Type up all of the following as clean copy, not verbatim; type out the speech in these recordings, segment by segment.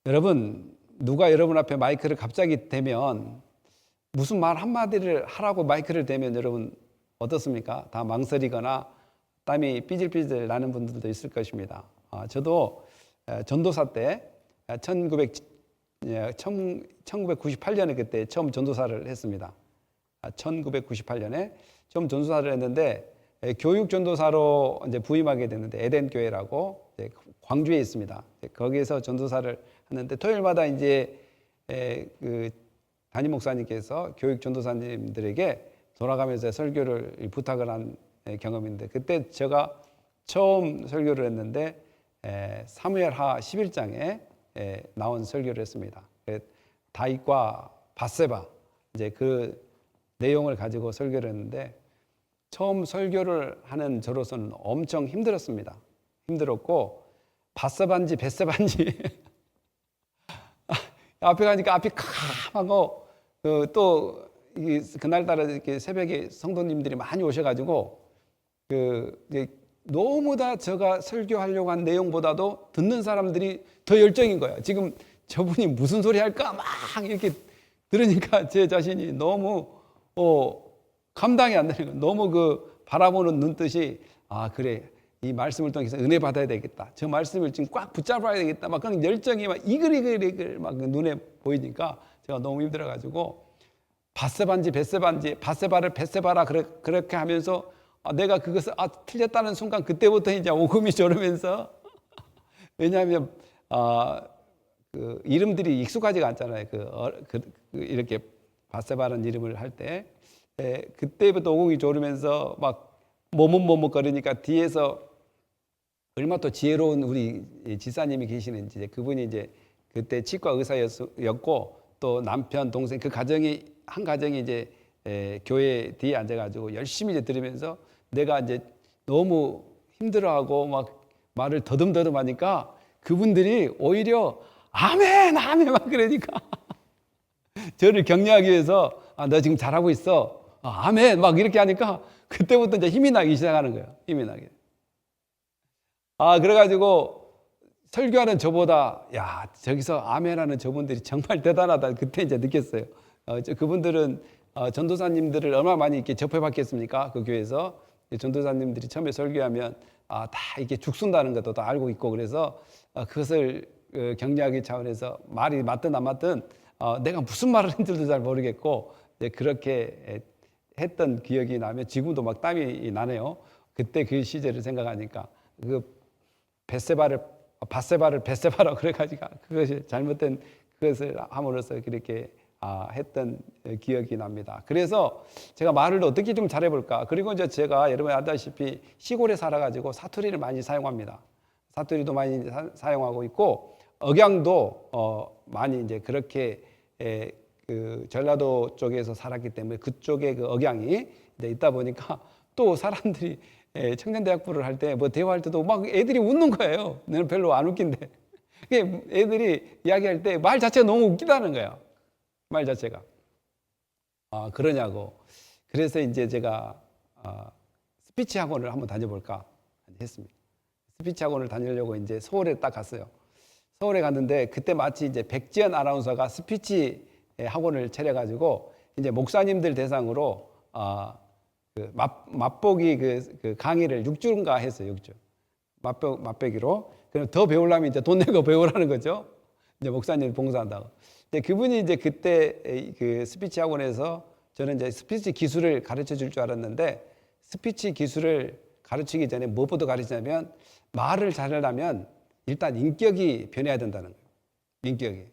여러분, 누가 여러분 앞에 마이크를 갑자기 대면 무슨 말 한마디를 하라고 마이크를 대면 여러분 어떻습니까? 다 망설이거나 땀이 삐질삐질 나는 분들도 있을 것입니다. 저도 전도사 때 1998년에 그때 처음 전도사를 했습니다. 1998년에 처음 전도사를 했는데 교육 전도사로 이제 부임하게 됐는데 에덴 교회라고 광주에 있습니다. 거기에서 전도사를 하는데 토요일마다 이제 그 담임 목사님께서 교육 전도사님들에게 돌아가면서 설교를 부탁을 한 경험인데, 그때 제가 처음 설교를 했는데 사무엘하 11장에 나온 설교를 했습니다. 다윗과 밧세바 이제 그 내용을 가지고 설교를 했는데, 처음 설교를 하는 저로서는 엄청 힘들었습니다. 힘들었고 밧세바인지 벳세바인지 앞에 가니까 앞이 캄하고 또 그날따라 이렇게 새벽에 성도님들이 많이 오셔가지고 너무 다 제가 설교하려고 한 내용보다도 듣는 사람들이 더 열정인 거예요. 지금 저분이 무슨 소리 할까 막 이렇게 들으니까 제 자신이 너무 감당이 안 되는 거예요. 너무 바라보는 눈뜻이 그래, 이 말씀을 통해서 은혜 받아야 되겠다, 저 말씀을 지금 꽉 붙잡아야 되겠다, 막 그런 열정이 막 이글이글 막 눈에 보이니까 제가 너무 힘들어가지고 밧세바인지 벳세바인지 밧세바를 벳세바라 그렇게 하면서 내가 그것을 틀렸다는 순간 그때부터 이제 오금이 졸으면서 왜냐하면 그 이름들이 익숙하지가 않잖아요. 이렇게 밧세바라는 이름을 할 때 그때부터 오금이 졸으면서 막 머뭇머뭇거리니까 뒤에서 얼마나 또 지혜로운 우리 지사님이 계시는지, 그분이 이제 그때 치과 의사였고 또 남편 동생 한 가정이 이제 교회 뒤에 앉아가지고 열심히 이제 들으면서 내가 이제 너무 힘들어하고 막 말을 더듬더듬 하니까 그분들이 오히려 아멘 아멘 막 그러니까 저를 격려하기 위해서 너 지금 잘하고 있어, 아멘 막 이렇게 하니까 그때부터 이제 힘이 나기 시작하는 거예요. 힘이 나게. 그래가지고 설교하는 저보다 저기서 아멘하는 저분들이 정말 대단하다 그때 이제 느꼈어요. 그분들은 전도사님들을 얼마나 많이 이렇게 접해봤겠습니까? 그 교회에서 전도사님들이 처음에 설교하면 다 이렇게 죽순다는 것도 다 알고 있고, 그래서 그것을 격려하기 차원에서 말이 맞든 안 맞든 내가 무슨 말을 했는지도 잘 모르겠고 그렇게 했던 기억이 나면 지금도 막 땀이 나네요. 그때 그 시절을 생각하니까 밧세바를 벳세바라고 그래가지고 그것이 잘못된 그것을 함으로써 그렇게 했던 기억이 납니다. 그래서 제가 말을 어떻게 좀 잘해볼까. 그리고 이제 제가 여러분 알다시피 시골에 살아가지고 사투리를 많이 사용합니다. 사투리도 많이 사용하고 있고 억양도 많이 이제 그렇게 그 전라도 쪽에서 살았기 때문에 그쪽에 그 억양이 이제 있다 보니까 또 사람들이 청년대학부를 할 때 뭐 대화할 때도 막 애들이 웃는 거예요. 너는 별로 안 웃긴데. 애들이 이야기할 때 말 자체가 너무 웃기다는 거예요. 말 자체가. 그러냐고. 그래서 이제 제가 스피치 학원을 한번 다녀볼까 했습니다. 스피치 학원을 다니려고 이제 서울에 딱 갔어요. 서울에 갔는데 그때 마치 이제 백지연 아나운서가 스피치 학원을 차려가지고 이제 목사님들 대상으로 맛보기 그 강의를 6주인가 했어요. 6주. 맛보기로. 그럼 더 배우려면 이제 돈 내고 배우라는 거죠. 이제 목사님 봉사한다고. 근데 그분이 이제 그때 그 스피치 학원에서 저는 이제 스피치 기술을 가르쳐 줄 줄 알았는데, 스피치 기술을 가르치기 전에 무엇부터 가르치냐면 말을 잘하려면 일단 인격이 변해야 된다는 거예요. 인격이.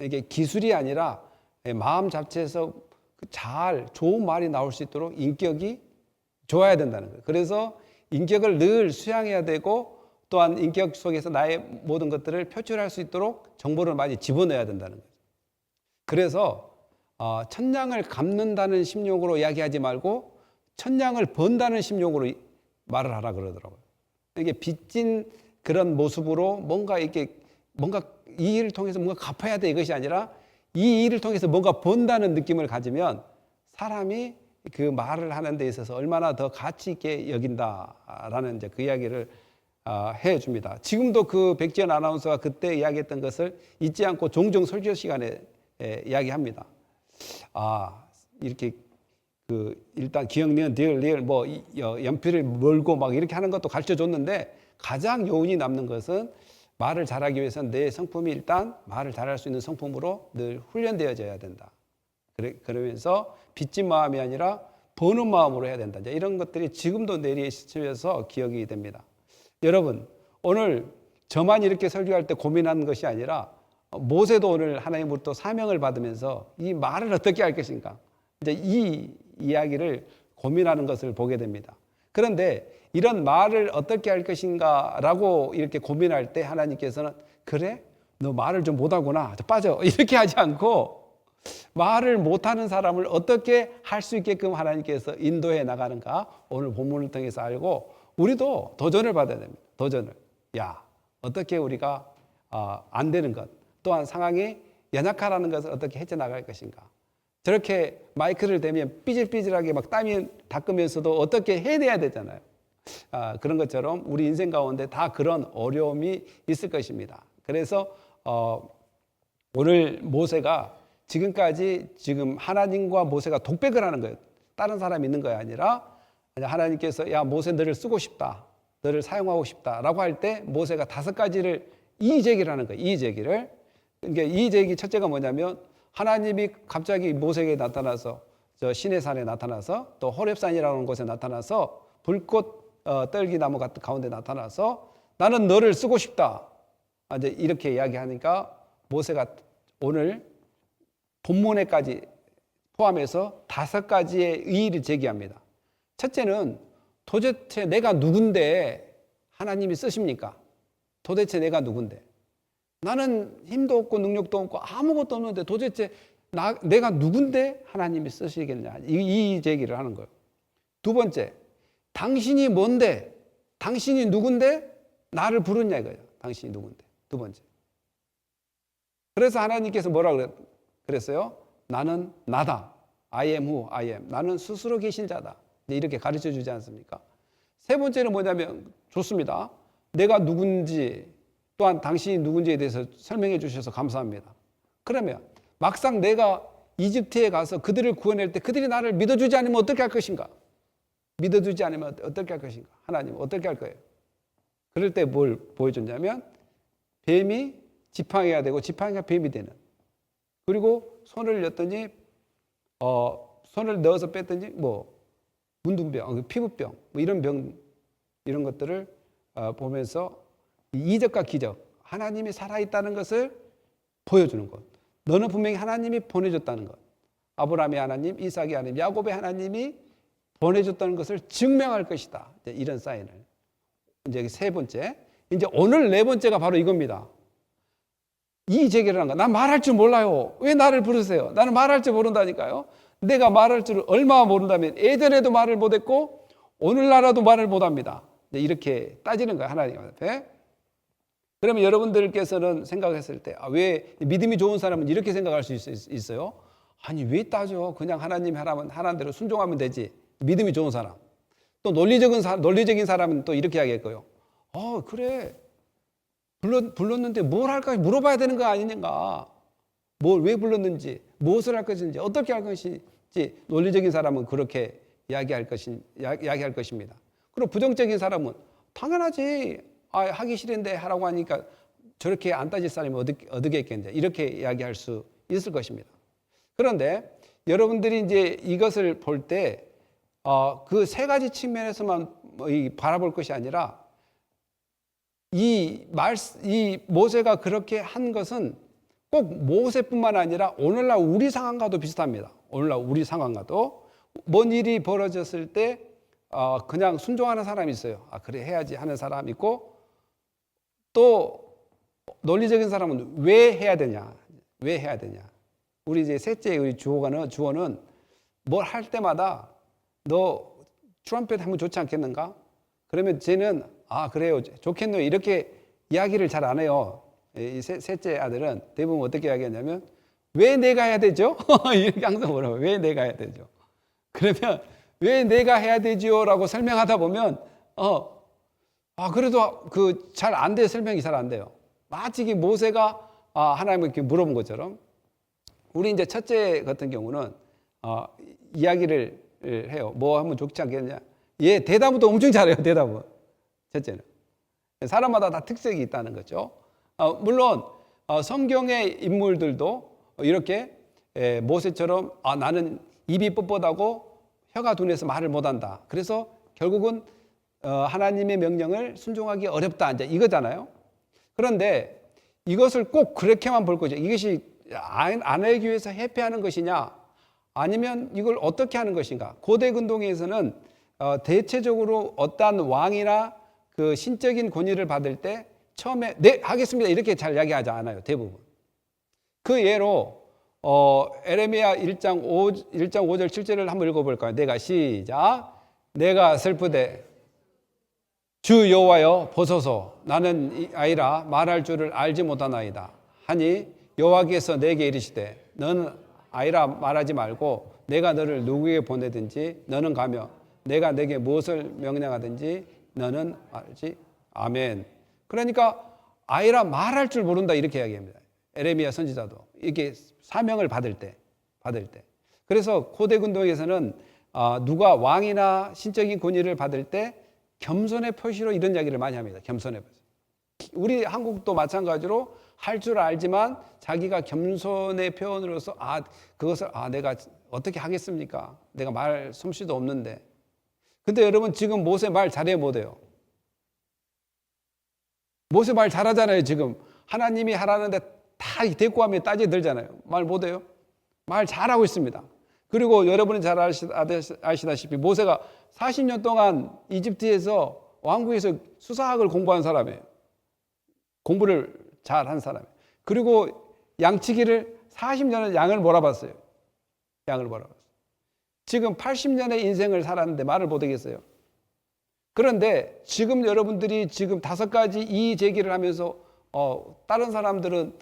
이게 기술이 아니라 마음 자체에서 좋은 말이 나올 수 있도록 인격이 좋아야 된다는 거예요. 그래서 인격을 늘 수양해야 되고, 또한 인격 속에서 나의 모든 것들을 표출할 수 있도록 정보를 많이 집어넣어야 된다는 거죠. 그래서 천냥을 갚는다는 심령으로 이야기하지 말고 천냥을 번다는 심령으로 말을 하라 그러더라고요. 이게 빚진 그런 모습으로 뭔가 이 일을 통해서 뭔가 갚아야 돼 이것이 아니라 이 일을 통해서 뭔가 번다는 느낌을 가지면 사람이 그 말을 하는 데 있어서 얼마나 더 가치 있게 여긴다라는 이제 그 이야기를 해줍니다. 지금도 그 백지연 아나운서가 그때 이야기했던 것을 잊지 않고 종종 설교 시간에 이야기합니다. 이렇게 일단 기억니은 리을 뭐 연필을 몰고 막 이렇게 하는 것도 가르쳐 줬는데 가장 요운이 남는 것은 말을 잘하기 위해서는 내 성품이 일단 말을 잘할 수 있는 성품으로 늘 훈련되어져야 된다. 그러면서 빚진 마음이 아니라 버는 마음으로 해야 된다. 이런 것들이 지금도 내리에 스쳐서 기억이 됩니다. 여러분, 오늘 저만 이렇게 설교할 때 고민하는 것이 아니라 모세도 오늘 하나님으로부터 사명을 받으면서 이 말을 어떻게 할 것인가. 이제 이 이야기를 고민하는 것을 보게 됩니다. 그런데 이런 말을 어떻게 할 것인가라고 이렇게 고민할 때 하나님께서는 그래? 너 말을 좀 못하구나. 빠져. 이렇게 하지 않고 말을 못하는 사람을 어떻게 할 수 있게끔 하나님께서 인도해 나가는가 오늘 본문을 통해서 알고 우리도 도전을 받아야 됩니다. 도전을. 어떻게 우리가 안 되는 것 또한 상황이 연약하라는 것을 어떻게 헤쳐나갈 것인가. 저렇게 마이크를 대면 삐질삐질하게 막 땀이 닦으면서도 어떻게 해내야 되잖아요. 그런 것처럼 우리 인생 가운데 다 그런 어려움이 있을 것입니다. 그래서 오늘 모세가 지금까지 지금 하나님과 모세가 독백을 하는 거예요. 다른 사람이 있는 거야 아니라 하나님께서 모세 너를 쓰고 싶다. 너를 사용하고 싶다라고 할 때 모세가 5가지를 이의제기를 하는 거예요. 이의제기를. 그러니까 이의제기 첫째가 뭐냐면 하나님이 갑자기 모세에게 나타나서 저 시내산에 나타나서 또 호렙산이라는 곳에 나타나서 불꽃 떨기나무 같은 가운데 나타나서 나는 너를 쓰고 싶다. 이제 이렇게 이야기하니까 모세가 오늘 본문에까지 포함해서 5가지의 의의를 제기합니다. 첫째는 도대체 내가 누군데 하나님이 쓰십니까? 도대체 내가 누군데? 나는 힘도 없고 능력도 없고 아무것도 없는데 도대체 내가 누군데 하나님이 쓰시겠냐? 이 제기를 하는 거예요. 두 번째, 당신이 뭔데? 당신이 누군데 나를 부르냐 이거예요. 당신이 누군데? 두 번째. 그래서 하나님께서 뭐라고 그랬어요? 나는 나다. I am who I am. 나는 스스로 계신 자다. 이렇게 가르쳐 주지 않습니까? 세 번째는 뭐냐면 좋습니다. 내가 누군지 또한 당신이 누군지에 대해서 설명해 주셔서 감사합니다. 그러면 막상 내가 이집트에 가서 그들을 구해낼 때 그들이 나를 믿어주지 않으면 어떻게 할 것인가? 믿어주지 않으면 어떻게 할 것인가? 하나님 어떻게 할 거예요? 그럴 때 뭘 보여줬냐면 뱀이 지팡이가 되고 지팡이가 뱀이 되는, 그리고 손을 넣었더니 손을 넣어서 뺐더니 문둥병, 피부병 이런 병, 이런 것들을 보면서 이적과 기적, 하나님이 살아있다는 것을 보여주는 것. 너는 분명히 하나님이 보내줬다는 것. 아브라함의 하나님, 이삭의 하나님, 야곱의 하나님이 보내줬다는 것을 증명할 것이다. 이런 사인을. 이제 세 번째. 이제 오늘 네 번째가 바로 이겁니다. 이 제기를 한 거. 난 말할 줄 몰라요. 왜 나를 부르세요? 나는 말할 줄 모른다니까요. 내가 말할 줄 얼마나 모른다면 예전에도 말을 못했고 오늘날에도 말을 못합니다. 이렇게 따지는 거예요. 하나님 앞에. 그러면 여러분들께서는 생각했을 때 왜 믿음이 좋은 사람은 이렇게 생각할 수 있어요? 아니 왜 따져? 그냥 하나님이 하라는 대로 순종하면 되지. 믿음이 좋은 사람. 또 논리적인 사람은 또 이렇게 이야기했고요. 그래. 불렀는데 뭘 할까 물어봐야 되는 거 아니냐가. 왜 불렀는지, 무엇을 할 것인지, 어떻게 할 것인지 논리적인 사람은 그렇게 이야기할 것입니다. 그리고 부정적인 사람은 당연하지. 하기 싫은데 하라고 하니까 저렇게 안 따질 사람이 어떻게 있겠는데 이렇게 이야기할 수 있을 것입니다. 그런데 여러분들이 이제 이것을 볼 때 그 세 가지 측면에서만 바라볼 것이 아니라 이 모세가 그렇게 한 것은 꼭 모세뿐만 아니라 오늘날 우리 상황과도 비슷합니다. 오늘날 우리 상황과도 뭔 일이 벌어졌을 때 그냥 순종하는 사람이 있어요. 그래 해야지 하는 사람이 있고, 또 논리적인 사람은 왜 해야 되냐? 왜 해야 되냐? 우리 이제 셋째 우리 주어는 뭘 할 때마다 너 트럼펫 하면 좋지 않겠는가? 그러면 쟤는 그래요 좋겠네요 이렇게 이야기를 잘 안 해요. 이 셋째 아들은 대부분 어떻게 이야기하냐면 왜 내가 해야 되죠? 이렇게 항상 물어봐요. 왜 내가 해야 되죠? 그러면 왜 내가 해야 되지요? 라고 설명하다 보면 그래도 그 잘 안 돼, 설명이 잘 안 돼요. 마치 모세가 하나님께 물어본 것처럼 우리 이제 첫째 같은 경우는 이야기를 해요. 뭐 하면 좋지 않겠냐? 얘 대답은 또 엄청 잘해요. 대답은 첫째는 사람마다 다 특색이 있다는 거죠. 물론 성경의 인물들도 이렇게 모세처럼 나는 입이 뻣뻣하고 혀가 둔해서 말을 못한다. 그래서 결국은 하나님의 명령을 순종하기 어렵다. 이제 이거잖아요. 그런데 이것을 꼭 그렇게만 볼 거죠. 이것이 안 하기 위해서 회피하는 것이냐, 아니면 이걸 어떻게 하는 것인가. 고대 근동에서는 대체적으로 어떠한 왕이나 그 신적인 권위를 받을 때 처음에 네 하겠습니다 이렇게 잘 이야기하지 않아요. 대부분. 그 예로 에레미야 1장 5절 7절을 한번 읽어볼까요? 내가 시작. 내가 슬프되 주 여호와여 보소서, 나는 이 아이라 말할 줄을 알지 못하나이다 하니 여호와께서 내게 이르시되 너는 아이라 말하지 말고 내가 너를 누구에게 보내든지 너는 가며 내가 내게 무엇을 명령하든지 너는 알지. 아멘. 그러니까 아이라 말할 줄 모른다 이렇게 이야기합니다. 에레미야 선지자도 이게 사명을 받을 때. 그래서 고대 근동에서는 누가 왕이나 신적인 권위를 받을 때 겸손의 표시로 이런 이야기를 많이 합니다. 겸손의 표시. 우리 한국도 마찬가지로 할 줄 알지만 자기가 겸손의 표현으로서 그것을 내가 어떻게 하겠습니까? 내가 말 솜씨도 없는데. 근데 여러분 지금 모세 말 잘해 못해요. 모세 말 잘하잖아요. 지금 하나님이 하라는데 다 데리고 하면 따지 들잖아요. 말 못해요? 말 잘하고 있습니다. 그리고 여러분이 잘 아시다시피 모세가 40년 동안 이집트에서 왕궁에서 수사학을 공부한 사람이에요. 공부를 잘한 사람이에요. 그리고 양치기를 40년을 양을 몰아봤어요. 지금 80년의 인생을 살았는데 말을 못하겠어요. 그런데 지금 여러분들이 지금 5가지 이의 제기를 하면서 다른 사람들은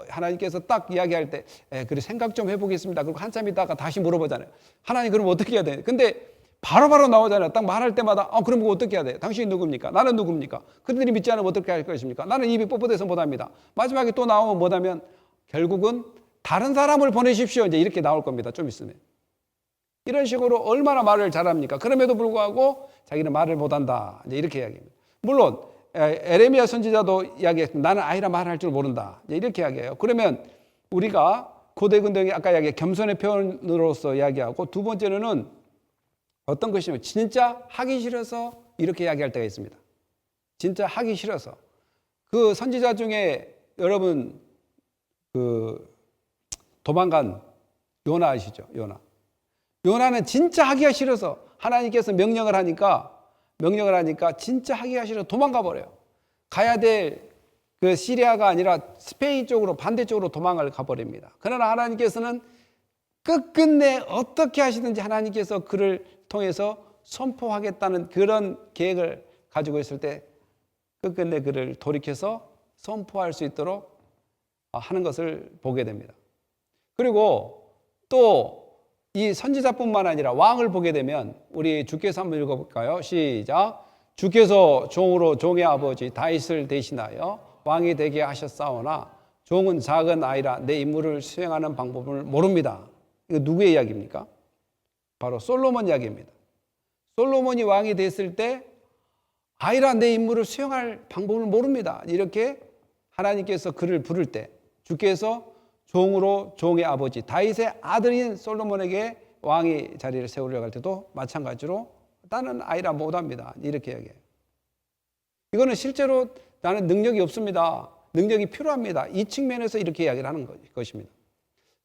하나님께서 딱 이야기할 때 그래 생각 좀 해보겠습니다. 그리고 한참 있다가 다시 물어보잖아요. 하나님 그럼 어떻게 해야 돼? 근데 바로바로 나오잖아요. 딱 말할 때마다 그럼 그거 어떻게 해야 돼? 당신이 누굽니까? 나는 누굽니까? 그들이 믿지 않으면 어떻게 할 것입니까? 나는 입이 뻣뻣해서 못합니다. 마지막에 또 나오면 뭐냐면 결국은 다른 사람을 보내십시오. 이제 이렇게 나올 겁니다. 좀 있으면. 이런 식으로 얼마나 말을 잘합니까? 그럼에도 불구하고 자기는 말을 못한다. 이제 이렇게 이야기합니다. 물론 에레미야 선지자도 이야기했습니다. 나는 아이라 말할 줄 모른다. 이제 이렇게 이야기해요. 그러면 우리가 고대 근동의 아까 이야기 겸손의 표현으로서 이야기하고 두 번째는 어떤 것이냐면 진짜 하기 싫어서 이렇게 이야기할 때가 있습니다. 진짜 하기 싫어서. 그 선지자 중에 여러분 그 도망간 요나 아시죠? 요나는 진짜 하기가 싫어서 하나님께서 명령을 하니까 진짜 하기가 싫어서 도망가 버려요. 가야 될 그 시리아가 아니라 스페인 쪽으로 반대쪽으로 도망을 가버립니다. 그러나 하나님께서는 끝끝내 어떻게 하시든지 하나님께서 그를 통해서 선포하겠다는 그런 계획을 가지고 있을 때 끝끝내 그를 돌이켜서 선포할 수 있도록 하는 것을 보게 됩니다. 그리고 또 이 선지자뿐만 아니라 왕을 보게 되면 우리 주께서 한번 읽어볼까요? 시작. 주께서 종으로 종의 아버지 다윗을 대신하여 왕이 되게 하셨사오나 종은 작은 아이라 내 임무를 수행하는 방법을 모릅니다. 이거 누구의 이야기입니까? 바로 솔로몬 이야기입니다. 솔로몬이 왕이 됐을 때 아이라 내 임무를 수행할 방법을 모릅니다. 이렇게 하나님께서 그를 부를 때 주께서 종으로 종의 아버지 다윗의 아들인 솔로몬에게 왕의 자리를 세우려고 할 때도 마찬가지로 나는 아이라 못합니다. 이렇게 이야기해요. 이거는 실제로 나는 능력이 없습니다. 능력이 필요합니다. 이 측면에서 이렇게 이야기를 하는 것입니다.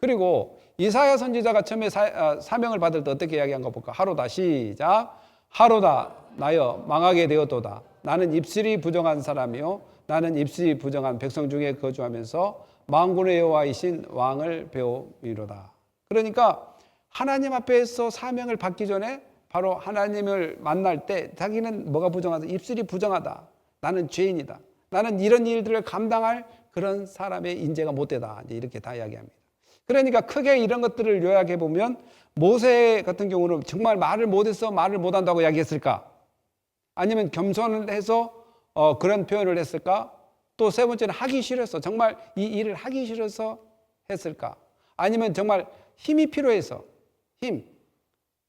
그리고 이사야 선지자가 처음에 사명을 받을 때 어떻게 이야기한가 볼까? 하로다 시작. 하로다 나여 망하게 되었도다. 나는 입술이 부정한 사람이요 나는 입술이 부정한 백성 중에 거주하면서 만군의 여호와이신 왕을 배우미로다. 그러니까 하나님 앞에서 사명을 받기 전에 바로 하나님을 만날 때 자기는 뭐가 부정하다? 입술이 부정하다. 나는 죄인이다. 나는 이런 일들을 감당할 그런 사람의 인재가 못되다. 이렇게 다 이야기합니다. 그러니까 크게 이런 것들을 요약해 보면 모세 같은 경우는 정말 말을 못해서 말을 못한다고 이야기했을까? 아니면 겸손을 해서 그런 표현을 했을까? 또 세 번째는 하기 싫어서, 정말 이 일을 하기 싫어서 했을까? 아니면 정말 힘이 필요해서,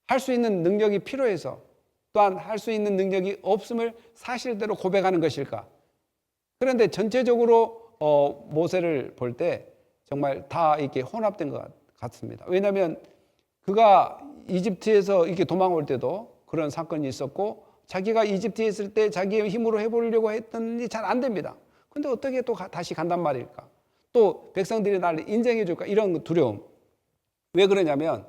할 수 있는 능력이 필요해서, 또한 할 수 있는 능력이 없음을 사실대로 고백하는 것일까? 그런데 전체적으로 모세를 볼 때 정말 다 이렇게 혼합된 것 같습니다. 왜냐하면 그가 이집트에서 이렇게 도망올 때도 그런 사건이 있었고, 자기가 이집트에 있을 때 자기의 힘으로 해보려고 했더니 잘 안 됩니다. 근데 어떻게 또 다시 간단 말일까? 또 백성들이 나를 인정해 줄까? 이런 두려움. 왜 그러냐면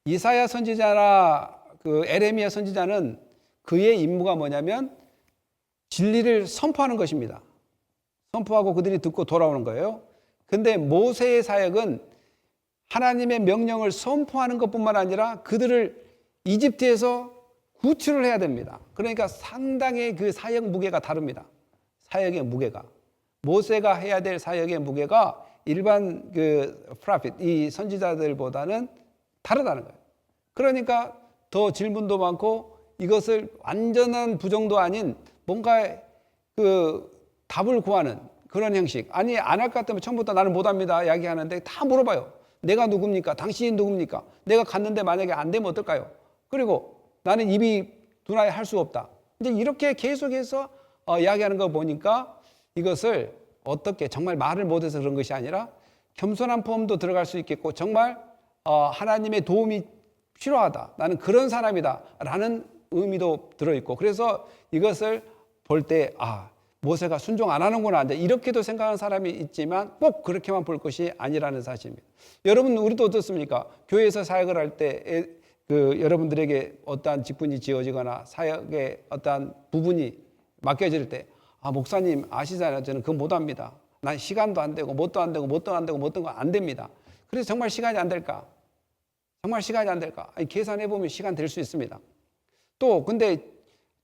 이사야 선지자나 그 에레미야 선지자는 그의 임무가 뭐냐면 진리를 선포하는 것입니다. 선포하고 그들이 듣고 돌아오는 거예요. 근데 모세의 사역은 하나님의 명령을 선포하는 것뿐만 아니라 그들을 이집트에서 구출을 해야 됩니다. 그러니까 상당히 그 사역 무게가 다릅니다. 사역의 무게가. 모세가 해야 될 사역의 무게가 일반 그 프라핏, 이 선지자들보다는 다르다는 거예요. 그러니까 더 질문도 많고 이것을 완전한 부정도 아닌 뭔가 그 답을 구하는 그런 형식. 아니, 안 할 것 같으면 처음부터 나는 못합니다 이야기하는데 다 물어봐요. 내가 누굽니까? 당신이 누굽니까? 내가 갔는데 만약에 안 되면 어떨까요? 그리고 나는 입이 두나에 할 수 없다. 이제 이렇게 계속해서 이야기하는 거 보니까 이것을 어떻게 정말 말을 못해서 그런 것이 아니라 겸손한 포함도 들어갈 수 있겠고 정말 하나님의 도움이 필요하다. 나는 그런 사람이다. 라는 의미도 들어있고 그래서 이것을 볼 때 모세가 순종 안 하는구나. 이렇게도 생각하는 사람이 있지만 꼭 그렇게만 볼 것이 아니라는 사실입니다. 여러분, 우리도 어떻습니까? 교회에서 사역을 할 때 여러분들에게 어떠한 직분이 지어지거나 사역의 어떠한 부분이 맡겨질 때 목사님 아시잖아요. 저는 그거 못합니다. 난 시간도 안 되고 뭣도 안 되고 뭣도 안 되고 뭣도 안 됩니다. 그래서 정말 시간이 안 될까? 정말 시간이 안 될까? 계산해보면 시간 될 수 있습니다. 또 근데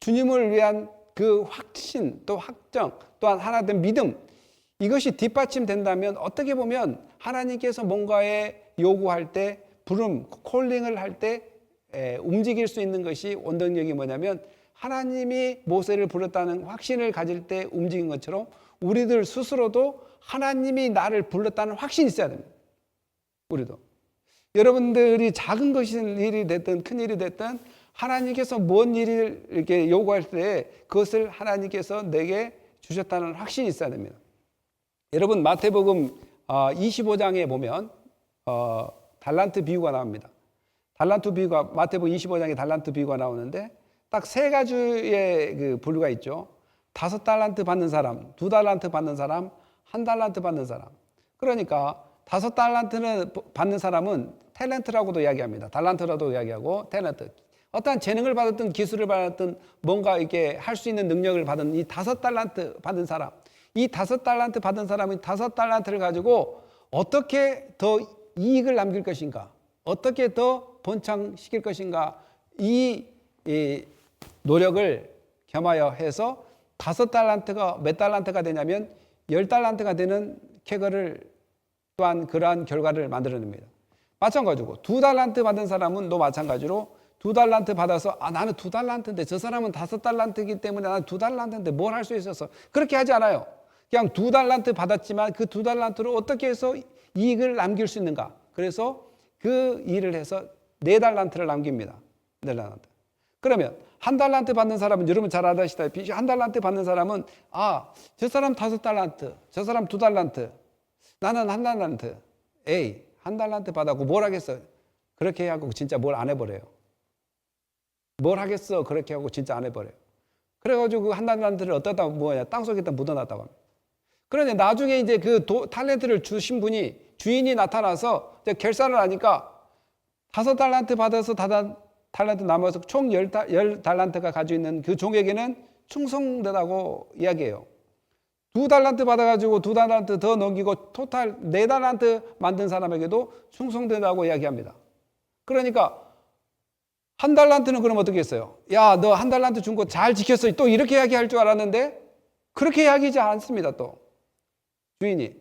주님을 위한 그 확신, 또 확정, 또한 하나 된 믿음, 이것이 뒷받침된다면 어떻게 보면 하나님께서 뭔가에 요구할 때, 부름, 콜링을 할 때 움직일 수 있는 것이 원동력이 뭐냐면 하나님이 모세를 불렀다는 확신을 가질 때 움직인 것처럼 우리들 스스로도 하나님이 나를 불렀다는 확신이 있어야 됩니다. 우리도. 여러분들이 작은 것이 일이 됐든 큰 일이 됐든 하나님께서 뭔 일을 이렇게 요구할 때 그것을 하나님께서 내게 주셨다는 확신이 있어야 됩니다. 여러분, 마태복음 25장에 보면 달란트 비유가 나옵니다. 달란트 비유가 마태복음 25장에 달란트 비유가 나오는데 딱 세 가지의 그 분류가 있죠. 5달란트 받는 사람, 2달란트 받는 사람, 1달란트 받는 사람. 그러니까 5달란트는 받는 사람은 탤런트라고도 이야기합니다. 달란트라도 이야기하고 탤런트. 어떠한 재능을 받았든 기술을 받았든 뭔가 이렇게 할 수 있는 능력을 받은 이 5달란트 받은 사람. 이 5달란트 받은 사람이 5달란트를 가지고 어떻게 더 이익을 남길 것인가? 어떻게 더 번창시킬 것인가? 이 노력을 겸하여 해서 5달란트가 몇 달란트가 되냐면 10달란트가 되는 쾌거를 또한 그러한 결과를 만들어냅니다. 마찬가지고 2달란트 받은 사람은 또 마찬가지로 2달란트 받아서 나는 2달란트인데 저 사람은 5달란트이기 때문에 나는 2달란트인데 뭘 할 수 있어서 그렇게 하지 않아요. 그냥 2달란트 받았지만 그 2달란트로 어떻게 해서 이익을 남길 수 있는가. 그래서 그 일을 해서 4달란트를 남깁니다. 4달란트. 그러면 1달란트 받는 사람은 여러분 잘 아시다시피 1달란트 받는 사람은 저 사람 5달란트, 저 사람 2달란트, 나는 1달란트. 1달란트 받았고 뭘 하겠어? 그렇게 하고 진짜 뭘 안 해버려요. 뭘 하겠어? 그렇게 하고 진짜 안 해버려요. 그래가지고 그 1달란트를 어디다 땅속에다 묻어놨다고 합니다. 그런데 나중에 이제 그 탤런트를 주신 분이 주인이 나타나서 이제 결산을 하니까 5달란트 받아서 달란트 남아서 총 10달란트가 가지고 있는 그 종에게는 충성되다고 이야기해요. 2달란트 받아가지고 2달란트 더 넘기고 토탈 4달란트 만든 사람에게도 충성된다고 이야기합니다. 그러니까 1달란트는 그럼 어떻게 했어요? 야, 너 1달란트 준 거 잘 지켰어. 또 이렇게 이야기할 줄 알았는데 그렇게 이야기하지 않습니다. 또 주인이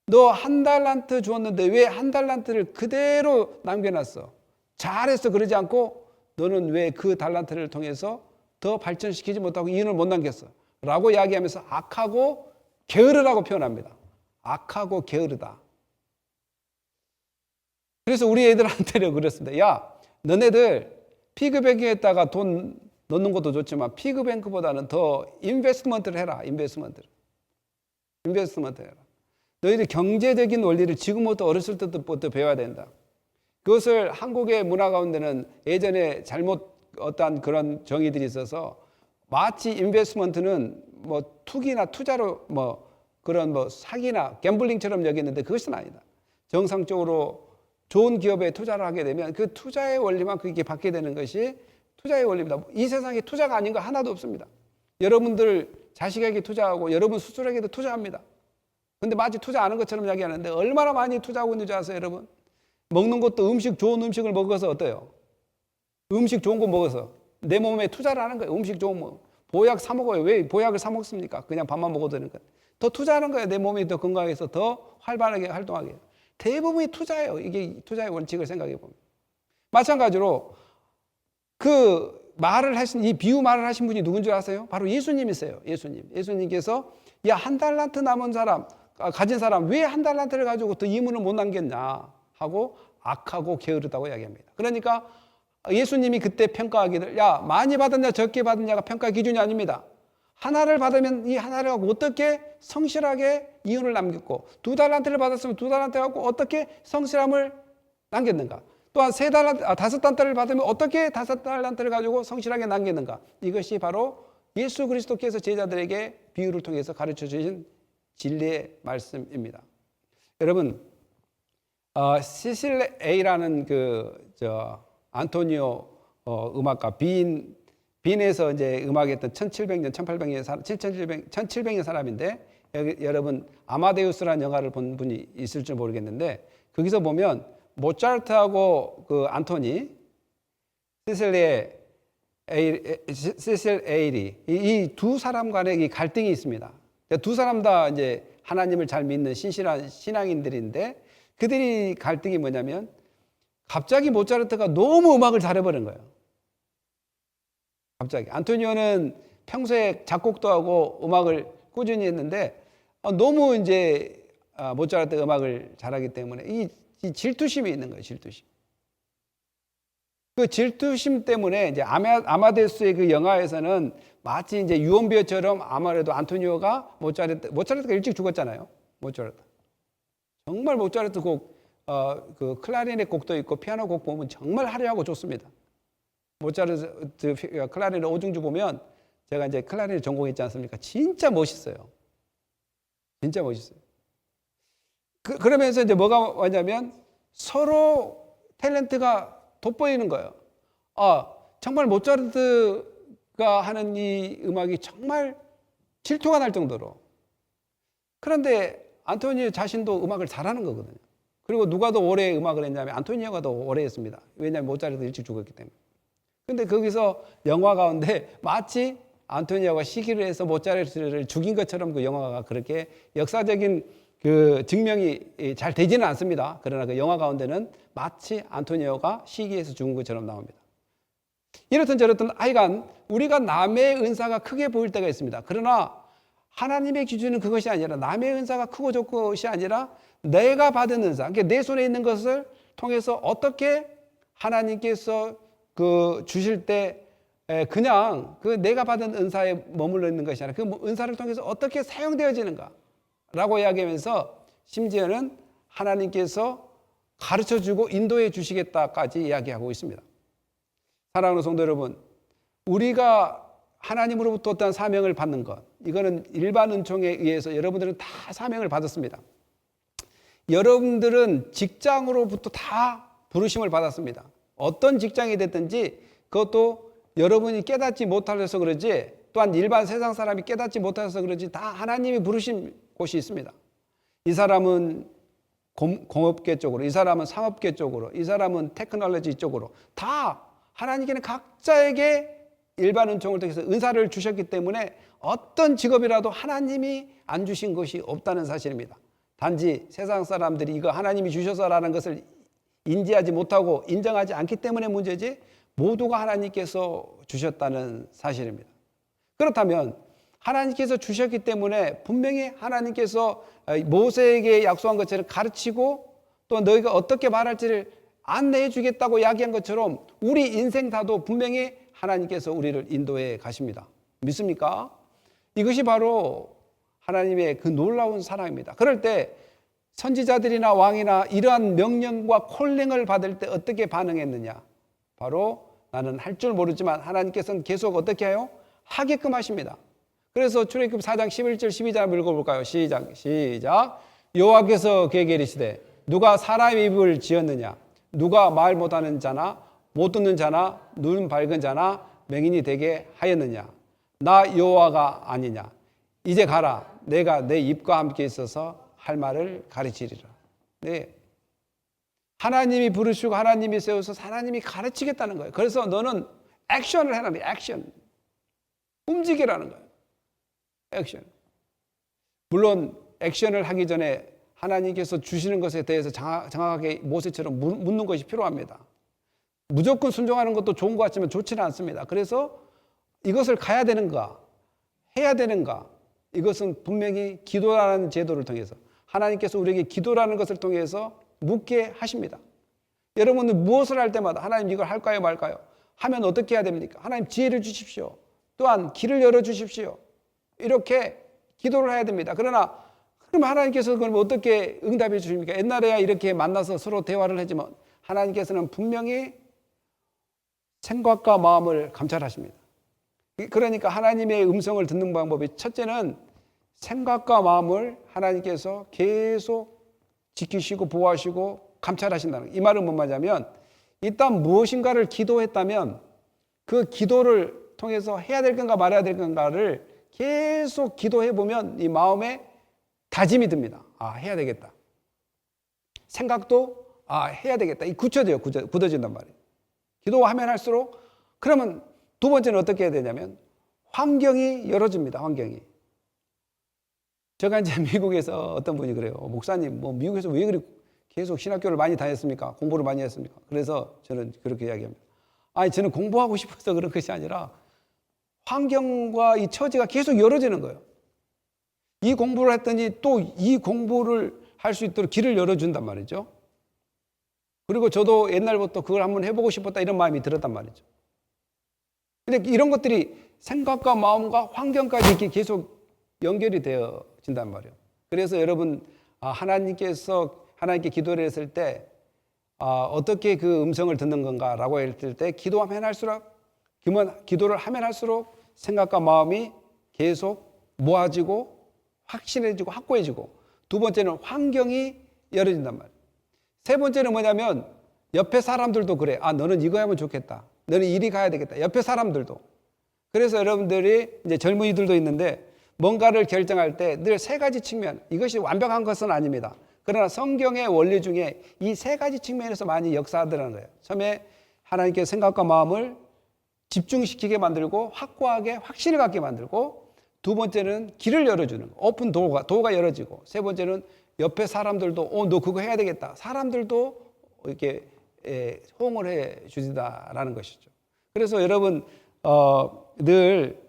너 1달란트 주었는데 왜 1달란트를 그대로 남겨놨어? 잘했어. 그러지 않고 너는 왜 그 달란트를 통해서 더 발전시키지 못하고 이윤을 못 남겼어 라고 이야기하면서 악하고 게으르다고 표현합니다. 악하고 게으르다. 그래서 우리 애들한테는 그랬습니다. 야, 너네들 피그뱅크에다가 돈 넣는 것도 좋지만 피그뱅크보다는 더 인베스트먼트를 해라. 인베스트먼트 해라. 너희들 경제적인 원리를 지금부터 어렸을 때부터 배워야 된다. 그것을 한국의 문화 가운데는 예전에 잘못 어떤 그런 정의들이 있어서 마치 인베스트먼트는 뭐 투기나 투자로 뭐 그런 뭐 사기나 갬블링처럼 여겼는데 그것은 아니다. 정상적으로 좋은 기업에 투자를 하게 되면 그 투자의 원리만 그게 받게 되는 것이 투자의 원리입니다. 이 세상에 투자가 아닌 거 하나도 없습니다. 여러분들 자식에게 투자하고 여러분 스스로에게도 투자합니다. 근데 마치 투자 안 하는 것처럼 이야기하는데 얼마나 많이 투자하고 있는지 아세요, 여러분? 먹는 것도 좋은 음식을 먹어서 어때요? 음식 좋은 거 먹어서 내 몸에 투자를 하는 거예요. 음식 좋은 거. 보약 사 먹어요. 왜 보약을 사 먹습니까? 그냥 밥만 먹어도 되는 거예요. 더 투자하는 거예요. 내 몸이 더 건강해서 더 활발하게 활동하게. 대부분이 투자예요. 이게 투자의 원칙을 생각해 보면. 마찬가지로 그 말을 하신, 이 비유 말을 하신 분이 누군 줄 아세요? 바로 예수님이세요. 예수님께서 야, 한 달란트 남은 사람, 가진 사람 왜 한 달란트를 가지고 더 이문을 못 남겼냐 하고 악하고 게으르다고 이야기합니다. 그러니까 예수님이 그때 평가하기를 야, 많이 받았냐 적게 받았냐가 평가 기준이 아닙니다. 하나를 받으면 이 하나를 갖고 어떻게 성실하게 이윤을 남겼고, 두 달란트를 받았으면 두 달란트 갖고 어떻게 성실함을 남겼는가, 또한 다섯 달란트를 받으면 어떻게 다섯 달란트를 가지고 성실하게 남겼는가. 이것이 바로 예수 그리스도께서 제자들에게 비유를 통해서 가르쳐 주신 진리의 말씀입니다. 여러분, 시실 A라는 안토니오 음악가 빈에서 이제 음악했던 1700년, 1700년 사람인데, 여러분 아마데우스라는 영화를 본 분이 있을 줄 모르겠는데, 거기서 보면 모차르트하고 그 안토니, 시실 에일이 이 두 사람 간의 이 갈등이 있습니다. 두 사람 다 이제 하나님을 잘 믿는 신실한 신앙인들인데, 그들이 갈등이 뭐냐면 갑자기 모차르트가 너무 음악을 잘해버린 거예요. 갑자기 안토니오는 평소에 작곡도 하고 음악을 꾸준히 했는데 너무 이제 모차르트 음악을 잘하기 때문에 이 질투심이 있는 거예요. 질투심. 그 질투심 때문에 이제 아마데우스의 그 영화에서는 마치 이제 유언비어처럼 아무래도 안토니오가 모차르트가 일찍 죽었잖아요. 모차르트. 정말 모차르트 곡, 그 클라리넷 곡도 있고 피아노 곡 보면 정말 화려하고 좋습니다. 모차르트 클라리넷 오중주 보면, 제가 이제 클라리넷 전공했지 않습니까? 진짜 멋있어요. 진짜 멋있어요. 그러면서 이제 뭐가 왔냐면 서로 탤런트가 돋보이는 거예요. 정말 모차르트가 하는 이 음악이 정말 질투가 날 정도로. 그런데 안토니오 자신도 음악을 잘하는 거거든요. 그리고 누가 더 오래 음악을 했냐면 안토니오가 더 오래 했습니다. 왜냐하면 모차르트 일찍 죽었기 때문에. 근데 거기서 영화 가운데 마치 안토니오가 시기를 해서 모차르트를 죽인 것처럼 그 영화가 그렇게 역사적인 그 증명이 잘 되지는 않습니다. 그러나 그 영화 가운데는 마치 안토니오가 시기해서 죽은 것처럼 나옵니다. 이렇든 저렇든 하여간 우리가 남의 은사가 크게 보일 때가 있습니다. 그러나 하나님의 기준은 그것이 아니라, 남의 은사가 크고 좋은 것이 아니라 내가 받은 은사, 그러니까 내 손에 있는 것을 통해서 어떻게 하나님께서 그 주실 때 그냥 그 내가 받은 은사에 머물러 있는 것이 아니라 그 은사를 통해서 어떻게 사용되어지는가 라고 이야기하면서 심지어는 하나님께서 가르쳐주고 인도해 주시겠다까지 이야기하고 있습니다. 사랑하는 성도 여러분, 우리가 하나님으로부터 어떤 사명을 받는 것, 이거는 일반 은총에 의해서 여러분들은 다 사명을 받았습니다. 여러분들은 직장으로부터 다 부르심을 받았습니다. 어떤 직장이 됐든지 그것도 여러분이 깨닫지 못해서 그러지, 또한 일반 세상 사람이 깨닫지 못해서 그러지, 다 하나님이 부르신 곳이 있습니다. 이 사람은 공업계 쪽으로, 이 사람은 상업계 쪽으로, 이 사람은 테크놀로지 쪽으로, 다 하나님께는 각자에게 일반 은총을 통해서 은사를 주셨기 때문에 어떤 직업이라도 하나님이 안 주신 것이 없다는 사실입니다. 단지 세상 사람들이 이거 하나님이 주셔서라는 것을 인지하지 못하고 인정하지 않기 때문에 문제지, 모두가 하나님께서 주셨다는 사실입니다. 그렇다면 하나님께서 주셨기 때문에 분명히 하나님께서 모세에게 약속한 것처럼 가르치고 또 너희가 어떻게 말할지를 안내해 주겠다고 이야기한 것처럼 우리 인생사도 분명히 하나님께서 우리를 인도해 가십니다. 믿습니까? 이것이 바로 하나님의 그 놀라운 사랑입니다. 그럴 때 선지자들이나 왕이나 이러한 명령과 콜링을 받을 때 어떻게 반응했느냐? 바로 나는 할 줄 모르지만 하나님께서는 계속 어떻게 해요? 하게끔 하십니다. 그래서 출애굽 4장 11절 12절 한번 읽어볼까요? 시작. 여호와께서 그에게 이르시되 누가 사람의 입을 지었느냐? 누가 말 못하는 자나 못 듣는 자나 눈 밝은 자나 맹인이 되게 하였느냐? 나 여호와가 아니냐? 이제 가라. 내가 내 입과 함께 있어서 할 말을 가르치리라. 네. 하나님이 부르시고 하나님이 세워서 하나님이 가르치겠다는 거예요. 그래서 너는 액션을 해라. 액션. 움직이라는 거예요. 액션. 물론 액션을 하기 전에 하나님께서 주시는 것에 대해서 정확하게 모세처럼 묻는 것이 필요합니다. 무조건 순종하는 것도 좋은 것 같지만 좋지는 않습니다. 그래서 이것을 가야 되는가? 해야 되는가? 이것은 분명히 기도라는 제도를 통해서 하나님께서 우리에게 기도라는 것을 통해서 묻게 하십니다. 여러분은 무엇을 할 때마다 하나님 이걸 할까요 말까요? 하면 어떻게 해야 됩니까? 하나님 지혜를 주십시오. 또한 길을 열어주십시오. 이렇게 기도를 해야 됩니다. 그러나 그럼 하나님께서 그럼 어떻게 응답해 주십니까? 옛날에야 이렇게 만나서 서로 대화를 하지만 하나님께서는 분명히 생각과 마음을 감찰하십니다. 그러니까 하나님의 음성을 듣는 방법이 첫째는 생각과 마음을 하나님께서 계속 지키시고 보호하시고 감찰하신다는 거예요. 이 말은 뭔 말이냐면 일단 무엇인가를 기도했다면 그 기도를 통해서 해야 될 건가 말아야 될 건가를 계속 기도해 보면 이 마음에 다짐이 듭니다. 아, 해야 되겠다. 생각도 해야 되겠다. 이 굳어진단 말이에요. 기도하면 할수록 그러면 두 번째는 어떻게 해야 되냐면 환경이 열어집니다. 환경이. 제가 이제 미국에서 어떤 분이 그래요. 목사님, 뭐 미국에서 왜 그렇게 계속 신학교를 많이 다녔습니까? 공부를 많이 했습니까? 그래서 저는 그렇게 이야기합니다. 아니, 저는 공부하고 싶어서 그런 것이 아니라 환경과 이 처지가 계속 열어지는 거예요. 이 공부를 했더니 또 이 공부를 할 수 있도록 길을 열어준단 말이죠. 그리고 저도 옛날부터 그걸 한번 해보고 싶었다 이런 마음이 들었단 말이죠. 근데 이런 것들이 생각과 마음과 환경까지 이렇게 계속 연결이 되어진단 말이에요. 그래서 여러분 하나님께 기도를 했을 때 어떻게 그 음성을 듣는 건가라고 했을 때 기도를 하면 할수록 생각과 마음이 계속 모아지고 확신해지고 확고해지고 두 번째는 환경이 열어진단 말이에요. 세 번째는 뭐냐면 옆에 사람들도 그래. 너는 이거 하면 좋겠다. 너는 이리 가야 되겠다. 옆에 사람들도. 그래서 여러분들이 이제 젊은이들도 있는데 뭔가를 결정할 때 늘 세 가지 측면, 이것이 완벽한 것은 아닙니다. 그러나 성경의 원리 중에 이 세 가지 측면에서 많이 역사하더라는 거예요. 처음에 하나님께 생각과 마음을 집중시키게 만들고 확고하게 확신을 갖게 만들고 두 번째는 길을 열어주는 거, 오픈 도어가 열어지고 세 번째는 옆에 사람들도 너 그거 해야 되겠다. 사람들도 이렇게 호응을 해 주시다라는 것이죠. 그래서 여러분 늘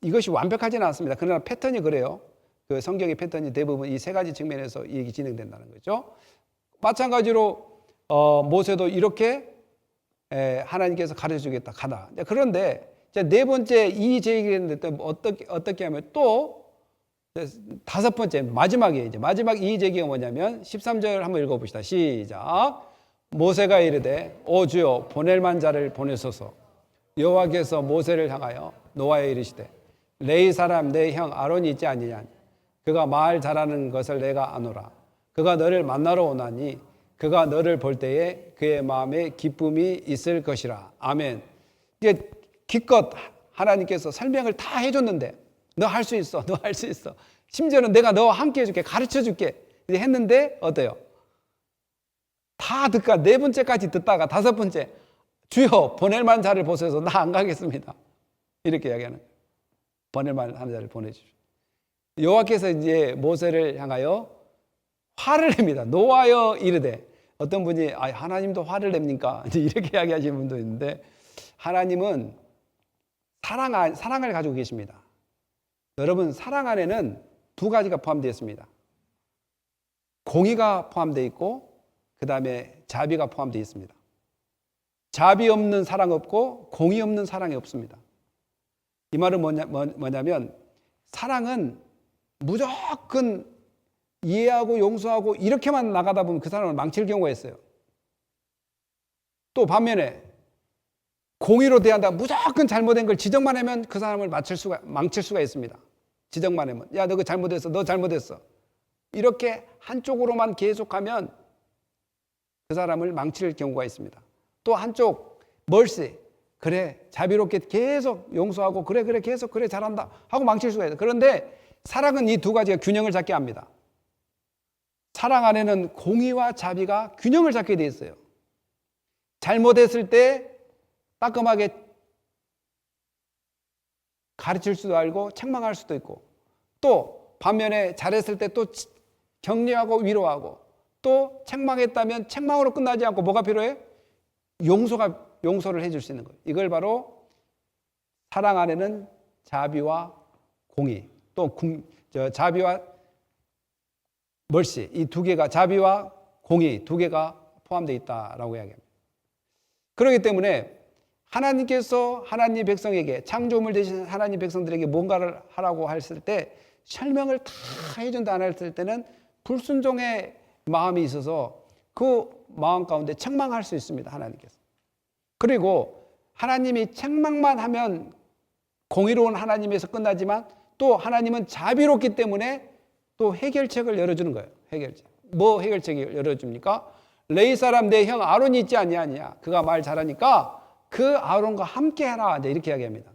이것이 완벽하지는 않습니다. 그러나 패턴이 그래요. 그 성경의 패턴이 대부분 이 세 가지 측면에서 이 얘기 진행된다는 거죠. 마찬가지로 모세도 이렇게 하나님께서 가르쳐주겠다 가다. 그런데 네 번째 이 제기를 했는데 어떻게 하면 또 다섯 번째 마지막에 이제 마지막 이 제기가 뭐냐면 13절 한번 읽어봅시다. 시작. 모세가 이르되 오 주여 보낼 만자를 보내소서. 여호와께서 모세를 향하여 노아에 이르시되 레위 사람 내 형 아론이 있지 아니냐. 그가 말 잘하는 것을 내가 아노라. 그가 너를 만나러 오나니 그가 너를 볼 때에 그의 마음에 기쁨이 있을 것이라. 아멘. 이게 기껏 하나님께서 설명을 다 해줬는데 너 할 수 있어. 너 할 수 있어. 심지어는 내가 너와 함께 해줄게. 가르쳐줄게. 이제 했는데 어때요? 다 듣까 네 번째까지 듣다가 다섯 번째 주여 보낼 만한 자를 보셔서 나 안 가겠습니다. 이렇게 이야기하는 거예요. 보낼 만한 자를 보내주십시오. 여호와께서 이제 모세를 향하여 화를 냅니다. 노하여 이르되 어떤 분이 하나님도 화를 냅니까? 이렇게 이야기하시는 분도 있는데, 하나님은 사랑을 가지고 계십니다. 여러분, 사랑 안에는 두 가지가 포함되어 있습니다. 공의가 포함되어 있고 그 다음에 자비가 포함되어 있습니다. 자비 없는 사랑 없고 공의 없는 사랑이 없습니다. 이 말은 뭐냐면 사랑은 무조건 이해하고 용서하고 이렇게만 나가다 보면 그 사람을 망칠 경우가 있어요. 또 반면에 공의로 대한다, 무조건 잘못된 걸 지적만 하면 그 사람을 망칠 수가 있습니다. 지적만 하면, 야, 너 그거 잘못했어, 너 잘못했어, 이렇게 한쪽으로만 계속하면 그 사람을 망칠 경우가 있습니다. 또 한쪽 멀시, 그래 자비롭게 계속 용서하고 그래 계속 그래 잘한다 하고 망칠 수가 있어요. 그런데 사랑은 이 두 가지가 균형을 잡게 합니다. 사랑 안에는 공의와 자비가 균형을 잡게 돼 있어요. 잘못했을 때 따끔하게 가르칠 수도 알고 책망할 수도 있고, 또 반면에 잘했을 때 또 격려하고 위로하고, 또 책망했다면 책망으로 끝나지 않고 뭐가 필요해? 용서를 해줄 수 있는 거예요. 이걸 바로 사랑 안에는 자비와 공의, 또 자비와 멀시, 이 두 개가, 자비와 공의 두 개가 포함되어 있다라고 이야기합니다. 그렇기 때문에 하나님께서 하나님 백성에게, 창조물 되신 하나님 백성들에게 뭔가를 하라고 했을 때 설명을 다 해준다 안 했을 때는 불순종의 마음이 있어서 그 마음 가운데 책망할 수 있습니다. 하나님께서. 그리고 하나님이 책망만 하면 공의로운 하나님에서 끝나지만 또 하나님은 자비롭기 때문에 또 해결책을 열어주는 거예요. 해결책. 뭐 해결책을 열어줍니까? 레위 사람 내 형 아론이 있지 않냐? 그가 말 잘하니까 그 아론과 함께 해라. 이렇게 이야기합니다.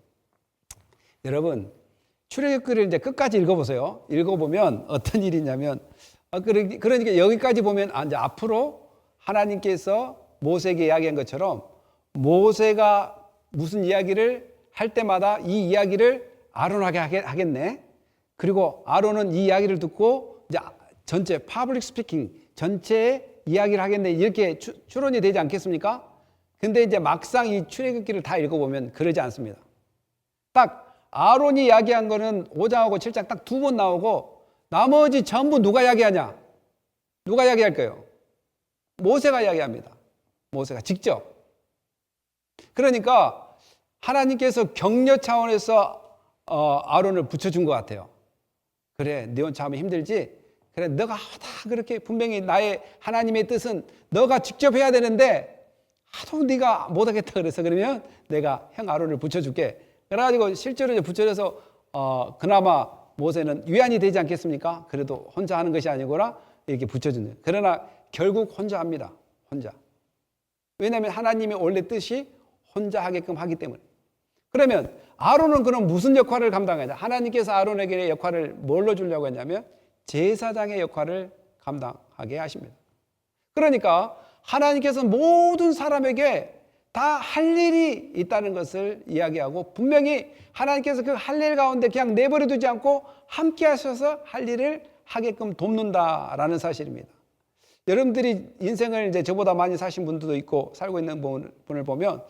여러분, 출애굽기를 이제 끝까지 읽어보세요. 읽어보면 어떤 일이 있냐면, 그러니까 여기까지 보면 이제 앞으로 하나님께서 모세에게 이야기한 것처럼 모세가 무슨 이야기를 할 때마다 이 이야기를 아론에게 하겠네. 그리고 아론은 이 이야기를 듣고 이제 전체 퍼블릭 스피킹 전체의 이야기를 하겠네, 이렇게 추론이 되지 않겠습니까? 근데 이제 막상 이 출애굽기를 다 읽어보면 그러지 않습니다. 딱 아론이 이야기한 거는 5장하고 7장 딱 두 번 나오고 나머지 전부 누가 이야기하냐? 누가 이야기할까요? 모세가 이야기합니다. 모세가 직접. 그러니까 하나님께서 격려 차원에서 아론을 붙여준 것 같아요. 그래, 네 혼자 하면 힘들지? 그래, 너가 다 그렇게 분명히 나의 하나님의 뜻은 너가 직접 해야 되는데 하도 네가 못하겠다 그래서 그러면 내가 형 아론을 붙여줄게. 그래가지고 실제로 이제 붙여져서 그나마 모세는 위안이 되지 않겠습니까? 그래도 혼자 하는 것이 아니구나 이렇게 붙여주는. 그러나 결국 혼자 합니다. 혼자. 왜냐하면 하나님의 원래 뜻이 혼자 하게끔 하기 때문에. 그러면 아론은 그럼 무슨 역할을 감당하냐? 하나님께서 아론에게 역할을 뭘로 주려고 했냐면 제사장의 역할을 감당하게 하십니다. 그러니까 하나님께서 모든 사람에게 다 할 일이 있다는 것을 이야기하고, 분명히 하나님께서 그 할 일 가운데 그냥 내버려 두지 않고 함께 하셔서 할 일을 하게끔 돕는다라는 사실입니다. 여러분들이 인생을 이제 저보다 많이 사신 분들도 있고 살고 있는 분을 보면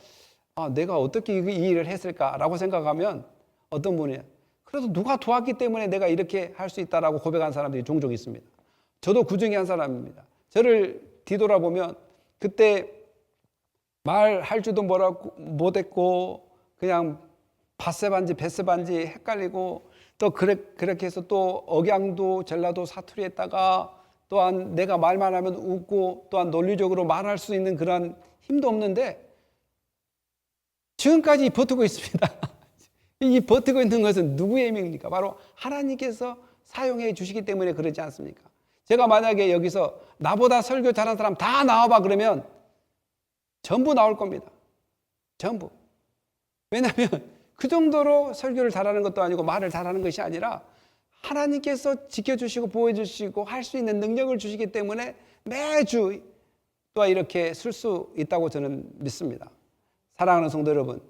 내가 어떻게 이 일을 했을까라고 생각하면 어떤 분이에요? 그래도 누가 도왔기 때문에 내가 이렇게 할 수 있다라고 고백한 사람들이 종종 있습니다. 저도 그 중에 한 사람입니다. 저를 뒤돌아보면 그때 말할 줄도 못했고 그냥 밭세반지 뱃세반지 헷갈리고 또 그렇게 해서 또 억양도 전라도 사투리 했다가 또한 내가 말만 하면 웃고 또한 논리적으로 말할 수 있는 그런 힘도 없는데 지금까지 버티고 있습니다. 이 버티고 있는 것은 누구의 힘입니까? 바로 하나님께서 사용해 주시기 때문에 그러지 않습니까? 제가 만약에 여기서 나보다 설교 잘하는 사람 다 나와봐 그러면 전부 나올 겁니다. 전부. 왜냐하면 그 정도로 설교를 잘하는 것도 아니고 말을 잘하는 것이 아니라 하나님께서 지켜주시고 보호해주시고 할 수 있는 능력을 주시기 때문에 매주 또한 이렇게 쓸 수 있다고 저는 믿습니다. 사랑하는 성도 여러분,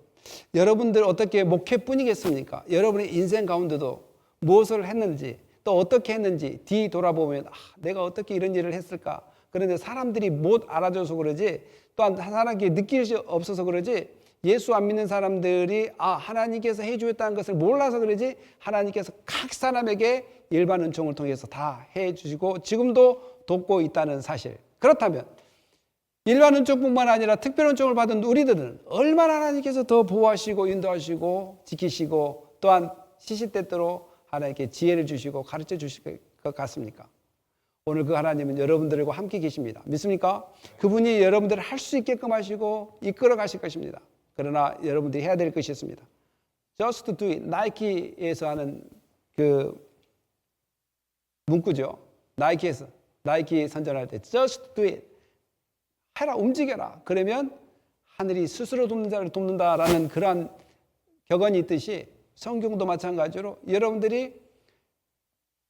여러분들 어떻게 목회뿐이겠습니까? 여러분의 인생 가운데도 무엇을 했는지, 또 어떻게 했는지 뒤돌아보면 내가 어떻게 이런 일을 했을까. 그런데 사람들이 못 알아줘서 그러지, 또한 사람에게 느낄 수 없어서 그러지, 예수 안 믿는 사람들이 하나님께서 해주셨다는 것을 몰라서 그러지, 하나님께서 각 사람에게 일반 은총을 통해서 다 해주시고 지금도 돕고 있다는 사실. 그렇다면 일반 은총뿐만 아니라 특별 은총을 받은 우리들은 얼마나 하나님께서 더 보호하시고 인도하시고 지키시고 또한 시시때때로 하나님께 지혜를 주시고 가르쳐 주실 것 같습니까? 오늘 그 하나님은 여러분들과 함께 계십니다. 믿습니까? 그분이 여러분들을 할 수 있게끔 하시고 이끌어 가실 것입니다. 그러나 여러분들이 해야 될 것이 있습니다. Just do it. 나이키에서 하는 그 문구죠. 나이키 선전할 때 Just do it. 해라, 움직여라. 그러면 하늘이 스스로 돕는 자를 돕는다라는 그러한 격언이 있듯이 성경도 마찬가지로 여러분들이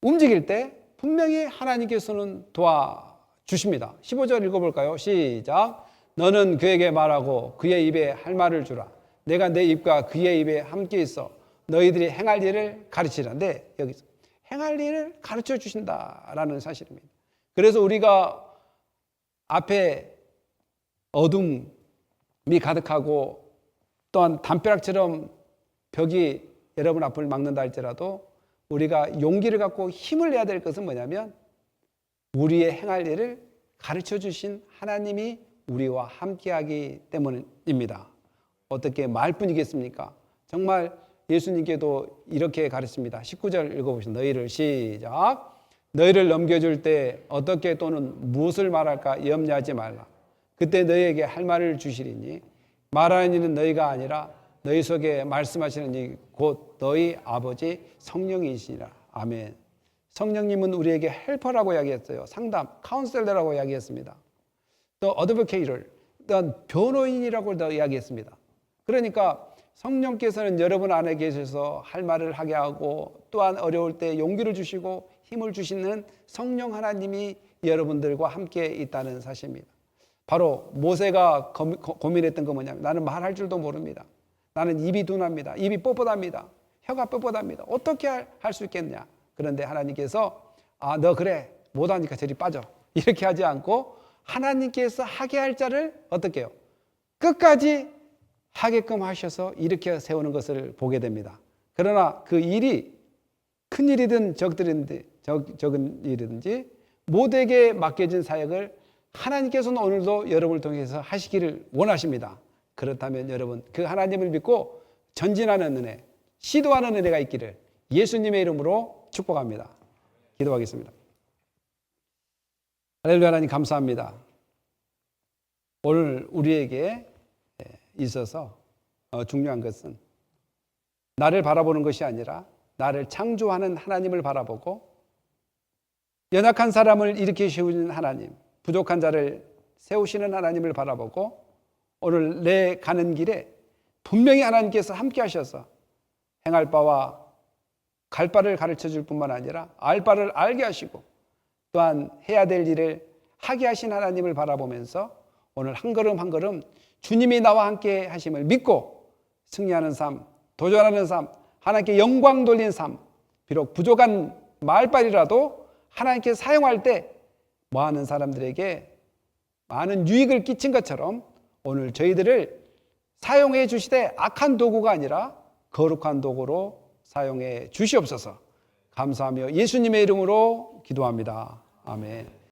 움직일 때 분명히 하나님께서는 도와주십니다. 15절 읽어볼까요? 시작. 너는 그에게 말하고 그의 입에 할 말을 주라. 내가 내 입과 그의 입에 함께 있어 너희들이 행할 일을 가르치라. 네, 여기서 행할 일을 가르쳐 주신다라는 사실입니다. 그래서 우리가 앞에 어둠이 가득하고 또한 담벼락처럼 벽이 여러분 앞을 막는다 할지라도 우리가 용기를 갖고 힘을 내야 될 것은 뭐냐면 우리의 행할 일을 가르쳐 주신 하나님이 우리와 함께하기 때문입니다. 어떻게 말뿐이겠습니까? 정말 예수님께도 이렇게 가르칩니다. 19절 읽어보시죠. 너희를 시작. 너희를 넘겨줄 때 어떻게 또는 무엇을 말할까 염려하지 말라. 그때 너희에게 할 말을 주시리니 말하는 이는 너희가 아니라 너희 속에 말씀하시는 이 곧 너희 아버지 성령이시니라. 아멘. 성령님은 우리에게 헬퍼라고 이야기했어요. 상담, 카운셀러라고 이야기했습니다. 또 어드보케이터를, 또한 변호인이라고 더 이야기했습니다. 그러니까 성령께서는 여러분 안에 계셔서 할 말을 하게 하고 또한 어려울 때 용기를 주시고 힘을 주시는 성령 하나님이 여러분들과 함께 있다는 사실입니다. 바로 모세가 고민했던 건 뭐냐면 나는 말할 줄도 모릅니다. 나는 입이 둔합니다. 입이 뻣뻣합니다. 혀가 뻣뻣합니다. 어떻게 할 수 있겠냐. 그런데 하나님께서 너 그래 못하니까 저리 빠져 이렇게 하지 않고 하나님께서 하게 할 자를 어떻게 해요? 끝까지 하게끔 하셔서 일으켜 세우는 것을 보게 됩니다. 그러나 그 일이 큰 일이든 적은 일이든지 모두에게 맡겨진 사역을 하나님께서는 오늘도 여러분을 통해서 하시기를 원하십니다. 그렇다면 여러분 그 하나님을 믿고 전진하는 은혜, 시도하는 은혜가 있기를 예수님의 이름으로 축복합니다. 기도하겠습니다. 할렐루야. 하나님 감사합니다. 오늘 우리에게 있어서 중요한 것은 나를 바라보는 것이 아니라 나를 창조하는 하나님을 바라보고 연약한 사람을 일으켜 세우는 하나님, 부족한 자를 세우시는 하나님을 바라보고 오늘 내 가는 길에 분명히 하나님께서 함께 하셔서 행할 바와 갈 바를 가르쳐 줄 뿐만 아니라 알 바를 알게 하시고 또한 해야 될 일을 하게 하신 하나님을 바라보면서 오늘 한 걸음 한 걸음 주님이 나와 함께 하심을 믿고 승리하는 삶, 도전하는 삶, 하나님께 영광 돌린 삶, 비록 부족한 말발이라도 하나님께 사용할 때 많은 사람들에게 많은 유익을 끼친 것처럼 오늘 저희들을 사용해 주시되 악한 도구가 아니라 거룩한 도구로 사용해 주시옵소서. 감사하며 예수님의 이름으로 기도합니다. 아멘.